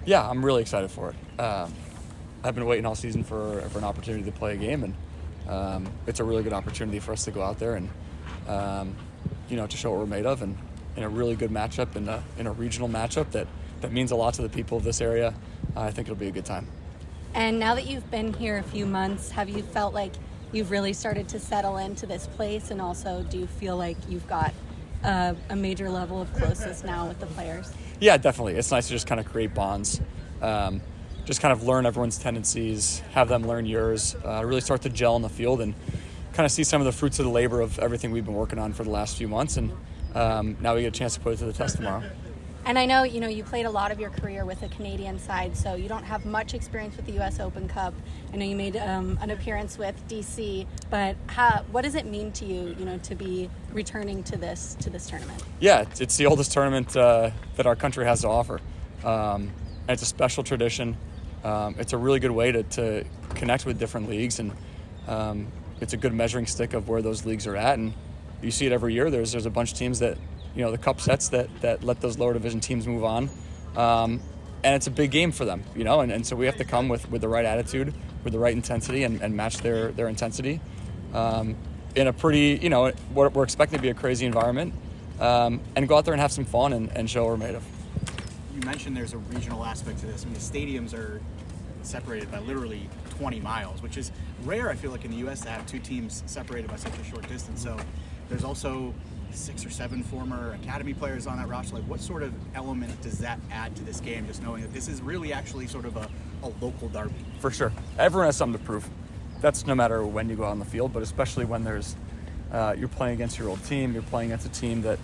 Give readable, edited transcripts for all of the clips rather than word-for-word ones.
Yeah, I'm really excited for it. I've been waiting all season for an opportunity to play a game, and it's a really good opportunity for us to go out there and to show what we're made of, and in a really good matchup, in a regional matchup that means a lot to the people of this area. I think it'll be a good time. And now that you've been here a few months, have you felt like you've really started to settle into this place? And also, do you feel like you've got a major level of closeness now with the players? Yeah, definitely. It's nice to just kind of create bonds, just kind of learn everyone's tendencies, have them learn yours, really start to gel in the field and kind of see some of the fruits of the labor of everything we've been working on for the last few months. And now we get a chance to put it to the test tomorrow. And I know, you played a lot of your career with the Canadian side, so you don't have much experience with the U.S. Open Cup. I know you made an appearance with D.C., but what does it mean to you, to be returning to this tournament? Yeah, it's the oldest tournament that our country has to offer. And it's a special tradition. It's a really good way to connect with different leagues, and it's a good measuring stick of where those leagues are at. And you see it every year. There's a bunch of teams that, the cup sets that let those lower division teams move on. And it's a big game for them, and so we have to come with the right attitude, with the right intensity, and match their intensity in a pretty, what we're expecting to be a crazy environment, and go out there and have some fun and show what we're made of. You mentioned there's a regional aspect to this. I mean, the stadiums are separated by literally 20 miles, which is rare, I feel like, in the U.S. to have two teams separated by such a short distance. So there's also 6 or 7 former academy players on that roster. Like, what sort of element does that add to this game, just knowing that this is really actually sort of a local derby? For sure. Everyone has something to prove. That's no matter when you go out on the field, but especially when there's you're playing against your old team, you're playing against a team that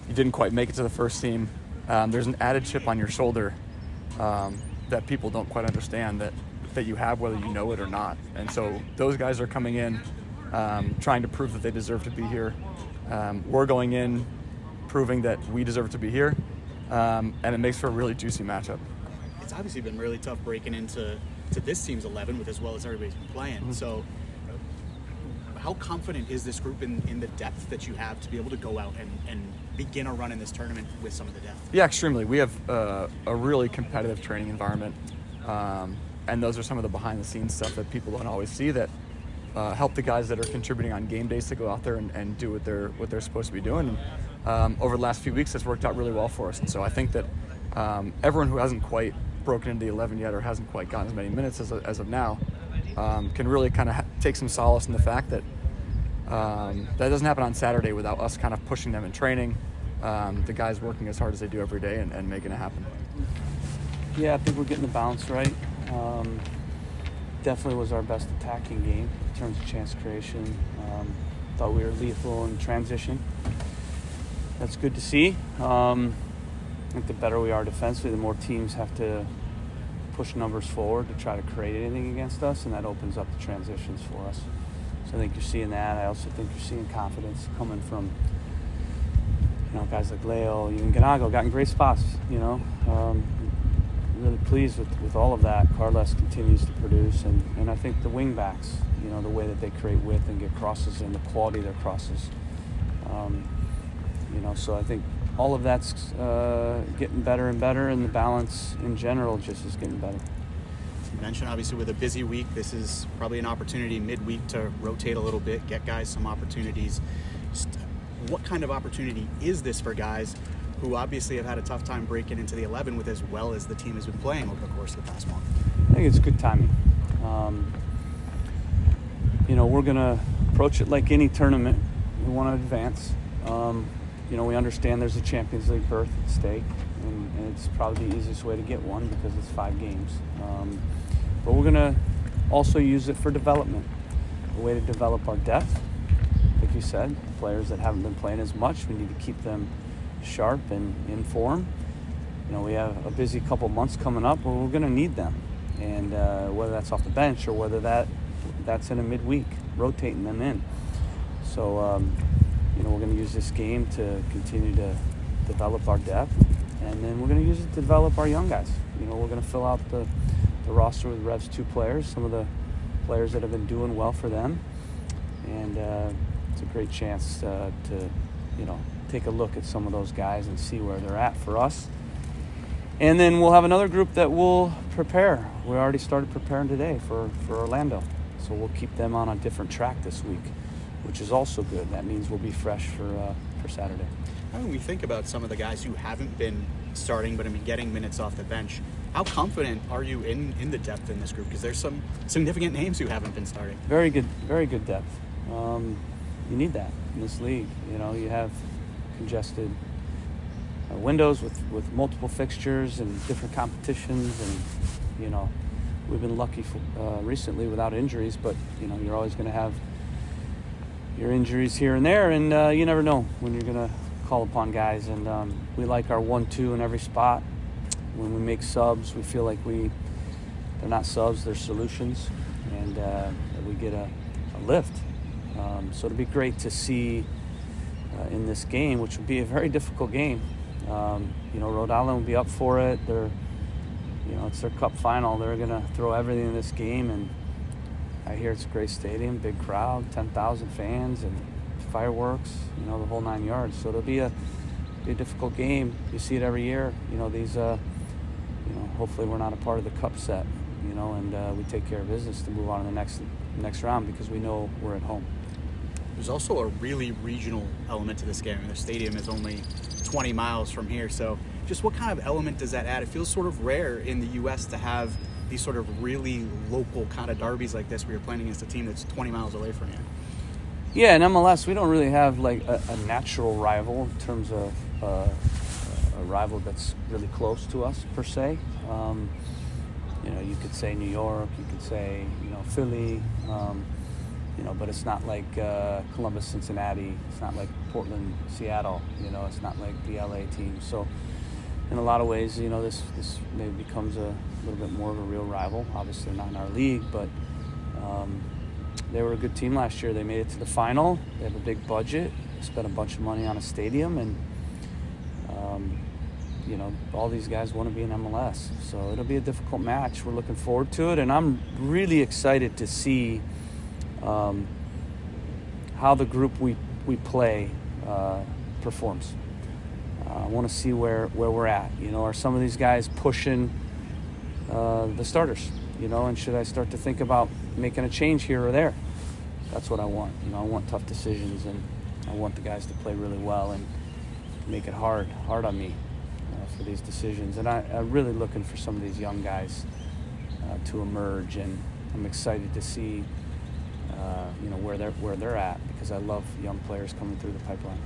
you didn't quite make it to the first team. There's an added chip on your shoulder that people don't quite understand that you have, whether you know it or not. And so those guys are coming in trying to prove that they deserve to be here. We're going in proving that we deserve to be here, and it makes for a really juicy matchup. It's obviously been really tough breaking into this team's 11 with as well as everybody's been playing. Mm-hmm. So how confident is this group in the depth that you have to be able to go out and begin a run in this tournament with some of the depth? Yeah, extremely. We have a really competitive training environment, and those are some of the behind-the-scenes stuff that people don't always see that help the guys that are contributing on game days to go out there and do what they're supposed to be doing. And over the last few weeks, that's worked out really well for us. And so I think that everyone who hasn't quite broken into the 11 yet or hasn't quite gotten as many minutes as of now can really kind of take some solace in the fact that that doesn't happen on Saturday without us kind of pushing them in training, the guys working as hard as they do every day and making it happen. Yeah, I think we're getting the balance right. Definitely was our best attacking game in terms of chance creation. Thought we were lethal in transition. That's good to see. I think the better we are defensively, the more teams have to push numbers forward to try to create anything against us, and that opens up the transitions for us. So I think you're seeing that. I also think you're seeing confidence coming from guys like Leo, even Ganago, got in great spots, really pleased with all of that. Carles continues to produce, and I think the wing backs, the way that they create width and get crosses and the quality of their crosses. So I think all of that's getting better and better, and the balance in general just is getting better. You mentioned, obviously, with a busy week, this is probably an opportunity midweek to rotate a little bit, get guys some opportunities. Just what kind of opportunity is this for guys who obviously have had a tough time breaking into the 11 with as well as the team has been playing over the course of the past month? I think it's good timing. We're going to approach it like any tournament. We want to advance. We understand there's a Champions League berth at stake, and it's probably the easiest way to get one because it's 5 games. But we're going to also use it for development, a way to develop our depth. Like you said, players that haven't been playing as much, we need to keep them sharp and in form. We have a busy couple months coming up where we're going to need them, and whether that's off the bench or whether that's in a midweek, rotating them in. So we're going to use this game to continue to develop our depth, and then we're going to use it to develop our young guys. We're going to fill out the roster with Revs 2 players, some of the players that have been doing well for them, and it's a great chance to take a look at some of those guys and see where they're at for us. And then we'll have another group that will prepare. We already started preparing today for Orlando. So we'll keep them on a different track this week, which is also good. That means we'll be fresh for Saturday. When we think about some of the guys who haven't been starting but have been getting minutes off the bench, how confident are you in the depth in this group? Because there's some significant names who haven't been starting. Very good depth. You need that in this league. You know, you have congested windows with multiple fixtures and different competitions, and you know, we've been lucky recently without injuries, but you know, you're always going to have your injuries here and there, and you never know when you're going to call upon guys. And we like our 1-2 in every spot. When we make subs, we feel like they're not subs, they're solutions, and we get a lift. So it'll be great to see in this game, which will be a very difficult game. You know, Rhode Island will be up for it. It's their cup final. They're going to throw everything in this game, and I hear it's a great stadium, big crowd, 10,000 fans, and fireworks, you know, the whole 9 yards. So it'll be a difficult game. You see it every year. You know, these, hopefully we're not a part of the cup set, you know, and we take care of business to move on to the next round because we know we're at home. There's also a really regional element to this game. The stadium is only 20 miles from here, so just what kind of element does that add? It feels sort of rare in the U.S. to have these sort of really local kind of derbies like this where you're playing against a team that's 20 miles away from you. Yeah, in MLS, we don't really have like a natural rival in terms of a rival that's really close to us per se. You know, you could say New York, you could say, you know, Philly, you know, but it's not like Columbus, Cincinnati. It's not like Portland, Seattle. You know, it's not like the LA team. So in a lot of ways, you know, this maybe becomes a little bit more of a real rival. Obviously not in our league, but they were a good team last year. They made it to the final. They have a big budget, spent a bunch of money on a stadium, and you know, all these guys want to be in MLS. So it'll be a difficult match. We're looking forward to it, and I'm really excited to see how the group we play performs. I want to see where we're at. You know, are some of these guys pushing the starters? You know, and should I start to think about making a change here or there? That's what I want. You know, I want tough decisions, and I want the guys to play really well and make it hard on me for these decisions. And I'm really looking for some of these young guys to emerge, and I'm excited to see you know, where they're at, because I love young players coming through the pipeline.